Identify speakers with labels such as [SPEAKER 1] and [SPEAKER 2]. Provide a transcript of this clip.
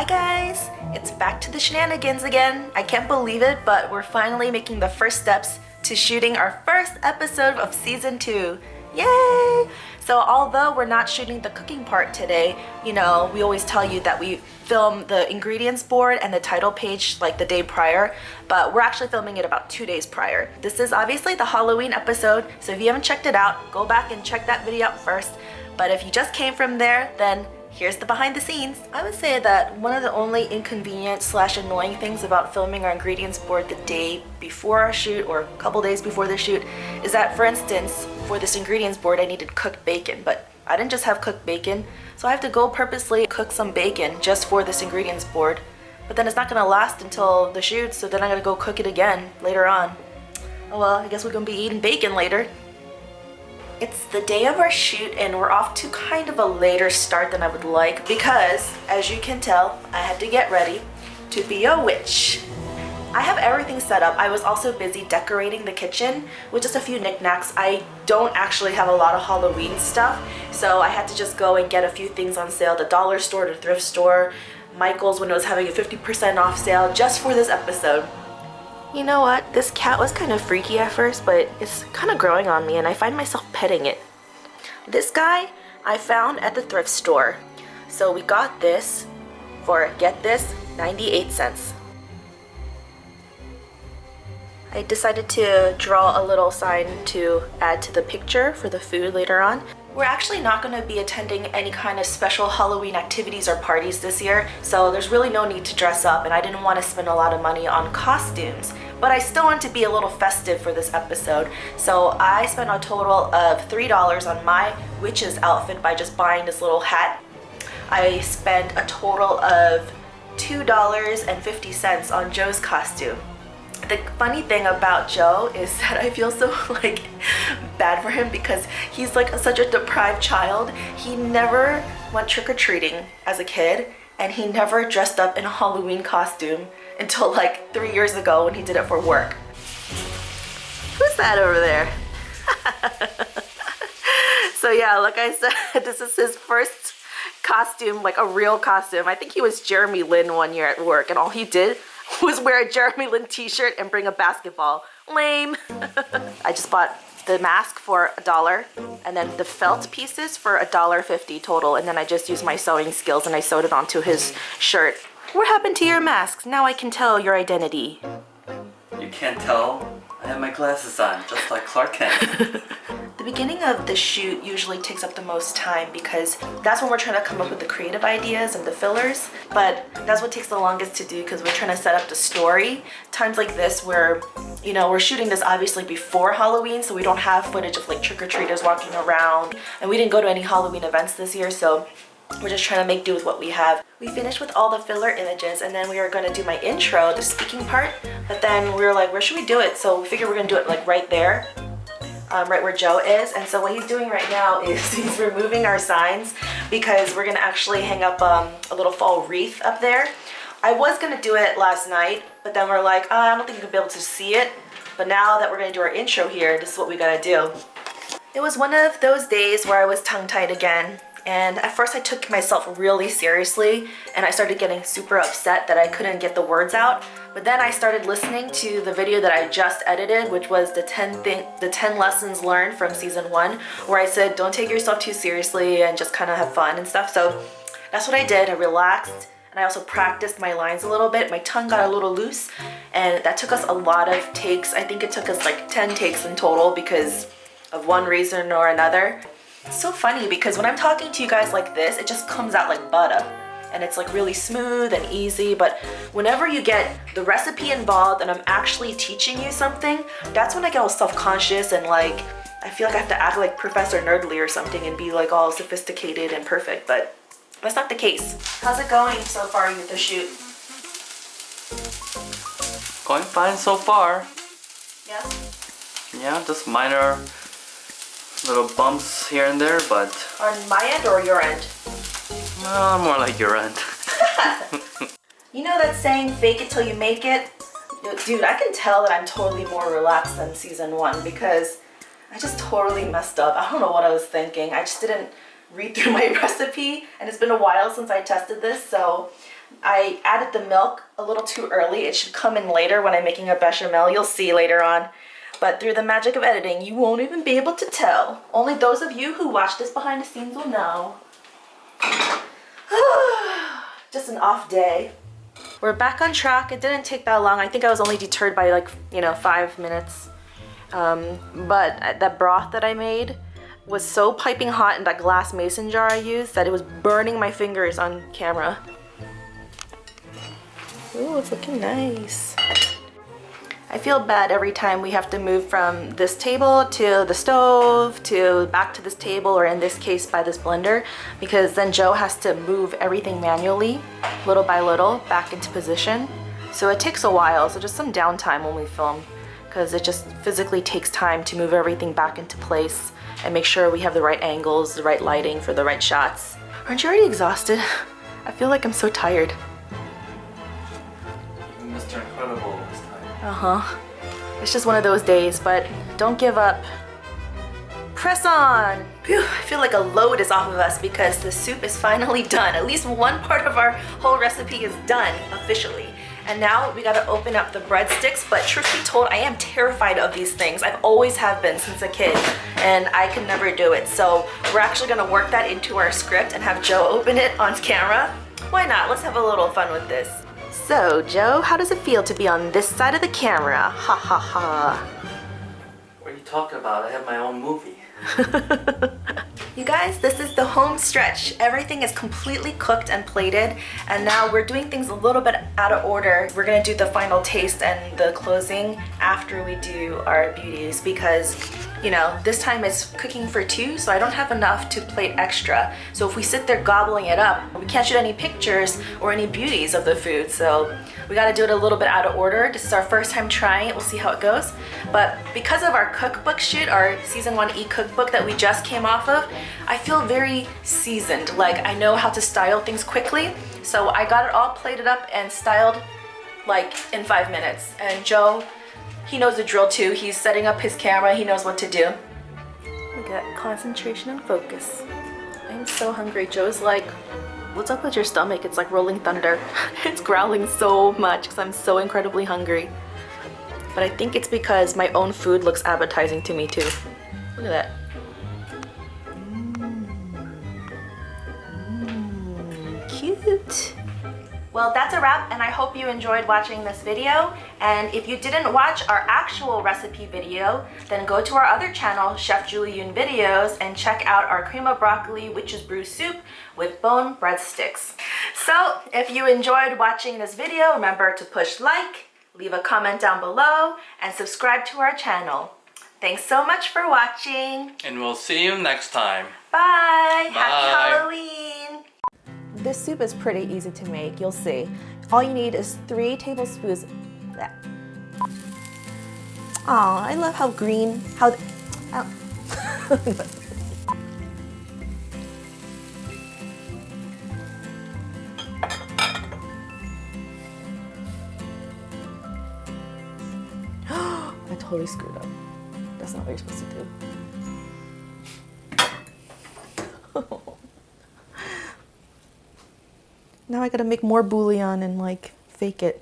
[SPEAKER 1] Hi guys! It's back to the shenanigans again. I can't believe it, but we're finally making the first steps to shooting our first episode of season 2. Yay! So although we're not shooting the cooking part today, you know, we always tell you that we film the ingredients board and the title page like the day prior, but we're actually filming it about 2 days prior. This is obviously the Halloween episode, so if you haven't checked it out, go back and check that video out first. But if you just came from there, then here's the behind the scenes. I would say that one of the only inconvenient / annoying things about filming our ingredients board the day before our shoot or a couple days before the shoot is that, for instance, for this ingredients board I needed cooked bacon, but I didn't just have cooked bacon, so I have to go purposely cook some bacon just for this ingredients board. But then it's not gonna last until the shoot, so then I gotta go cook it again later on. Oh well, I guess we're gonna be eating bacon later. It's the day of our shoot and we're off to kind of a later start than I would like because, as you can tell, I had to get ready to be a witch. I have everything set up. I was also busy decorating the kitchen with just a few knickknacks. I don't actually have a lot of Halloween stuff, so I had to just go and get a few things on sale, the dollar store, the thrift store, Michael's when it was having a 50% off sale just for this episode. You know what? This cat was kind of freaky at first, but it's kind of growing on me and I find myself petting it. This guy I found at the thrift store. So we got this for, get this, 98 cents. I decided to draw a little sign to add to the picture for the food later on. We're actually not going to be attending any kind of special Halloween activities or parties this year, so there's really no need to dress up, and I didn't want to spend a lot of money on costumes. But I still want to be a little festive for this episode, so I spent a total of $3 on my witch's outfit by just buying this little hat. I spent a total of $2.50 on Joe's costume. The funny thing about Joe is that I feel so bad for him because he's such a deprived child. He never went trick-or-treating as a kid and he never dressed up in a Halloween costume until 3 years ago when he did it for work. Who's that over there? So yeah, like I said, this is his first costume, a real costume. I think he was Jeremy Lin one year at work and all he did was wear a Jeremy Lin t-shirt and bring a basketball. Lame. I just bought the mask for $1 and then the felt pieces for $1.50 total, and then I just used my sewing skills and I sewed it onto his shirt. What happened to your masks? Now I can tell your identity.
[SPEAKER 2] You can't tell? I have my glasses on, just like Clark Kent.
[SPEAKER 1] The beginning of the shoot usually takes up the most time because that's when we're trying to come up with the creative ideas and the fillers, but that's what takes the longest to do because we're trying to set up the story. Times like this where, you know, we're shooting this obviously before Halloween, so we don't have footage of trick-or-treaters walking around, and we didn't go to any Halloween events this year, so we're just trying to make do with what we have. We finished with all the filler images and then we were going to do my intro, the speaking part, but then we were like, where should we do it? So we figured we're going to do it right there. Right where Joe is, and so what he's doing right now is he's removing our signs because we're gonna actually hang up a little fall wreath up there. I was gonna do it last night, but then we're like, I don't think you can be able to see it, but now that we're gonna do our intro here, this is what we gotta do. It was one of those days where I was tongue-tied again, and at first I took myself really seriously and I started getting super upset that I couldn't get the words out. But then I started listening to the video that I just edited, which was the 10 lessons learned from season 1, where I said don't take yourself too seriously and just kind of have fun and stuff. So that's what I did. I relaxed and I also practiced my lines a little bit. My tongue got a little loose and that took us a lot of takes. I think it took us 10 takes in total because of one reason or another. It's so funny because when I'm talking to you guys like this, it just comes out like butter. And it's really smooth and easy, but whenever you get the recipe involved and I'm actually teaching you something, that's when I get all self-conscious and I feel like I have to act like Professor Nerdly or something and be all sophisticated and perfect, but that's not the case. How's it going so far with the shoot?
[SPEAKER 2] Going fine so far.
[SPEAKER 1] Yeah?
[SPEAKER 2] Yeah, just minor little bumps here and there, but...
[SPEAKER 1] On my end or your end?
[SPEAKER 2] More like your end.
[SPEAKER 1] You know that saying, fake it till you make it? Dude, I can tell that I'm totally more relaxed than season 1 because I just totally messed up. I don't know what I was thinking. I just didn't read through my recipe and it's been a while since I tested this, so I added the milk a little too early. It should come in later when I'm making a bechamel. You'll see later on. But through the magic of editing, you won't even be able to tell. Only those of you who watch this behind the scenes will know. Just an off day. We're back on track. It didn't take that long. I think I was only deterred by like, 5 minutes. But that broth that I made was so piping hot in that glass mason jar I used that it was burning my fingers on camera. Ooh, it's looking nice. I feel bad every time we have to move from this table to the stove to back to this table, or in this case by this blender, because then Joe has to move everything manually, little by little, back into position. So it takes a while, so just some downtime when we film, because it just physically takes time to move everything back into place and make sure we have the right angles, the right lighting for the right shots. Aren't you already exhausted? I feel like I'm so tired.
[SPEAKER 2] Mr. Incredible this time.
[SPEAKER 1] Uh-huh. It's just one of those days, but don't give up. Press on! Phew, I feel like a load is off of us because the soup is finally done. At least one part of our whole recipe is done officially. And now we gotta open up the breadsticks, but truth be told, I am terrified of these things. I've always have been since a kid, and I could never do it. So we're actually gonna work that into our script and have Joe open it on camera. Why not? Let's have a little fun with this. So, Joe, how does it feel to be on this side of the camera? Ha ha ha.
[SPEAKER 2] What are you talking about? I have my own movie.
[SPEAKER 1] You guys, this is the home stretch. Everything is completely cooked and plated, and now we're doing things a little bit out of order. We're gonna do the final taste and the closing after we do our beauties because, this time it's cooking for 2, so I don't have enough to plate extra. So if we sit there gobbling it up, we can't shoot any pictures or any beauties of the food, so we gotta do it a little bit out of order. This is our first time trying it. We'll see how it goes. But because of our cookbook shoot, our season 1E cookbook that we just came off of, I feel very seasoned. Like I know how to style things quickly. So I got it all plated up and styled like in 5 minutes. And Joe, he knows the drill too. He's setting up his camera. He knows what to do. Look at that concentration and focus. I'm so hungry. Joe's like, what's up with your stomach? It's like rolling thunder. It's growling so much because I'm so incredibly hungry. But I think it's because my own food looks appetizing to me too. Look at that. Cute. Well, that's a wrap, and I hope you enjoyed watching this video. And if you didn't watch our actual recipe video, then go to our other channel, Chef Julie Yoon Videos, and check out our cream of broccoli witch's brew soup with bone breadsticks. So if you enjoyed watching this video, remember to push like, leave a comment down below, and subscribe to our channel. Thanks so much for watching.
[SPEAKER 2] And we'll see you next time.
[SPEAKER 1] Bye.
[SPEAKER 2] Bye.
[SPEAKER 1] Happy Halloween. This soup is pretty easy to make, you'll see. All you need is 3 tablespoons. Aw, I love how green, how... I totally screwed up. That's not what you're supposed to do. Now I gotta make more bouillon and like fake it.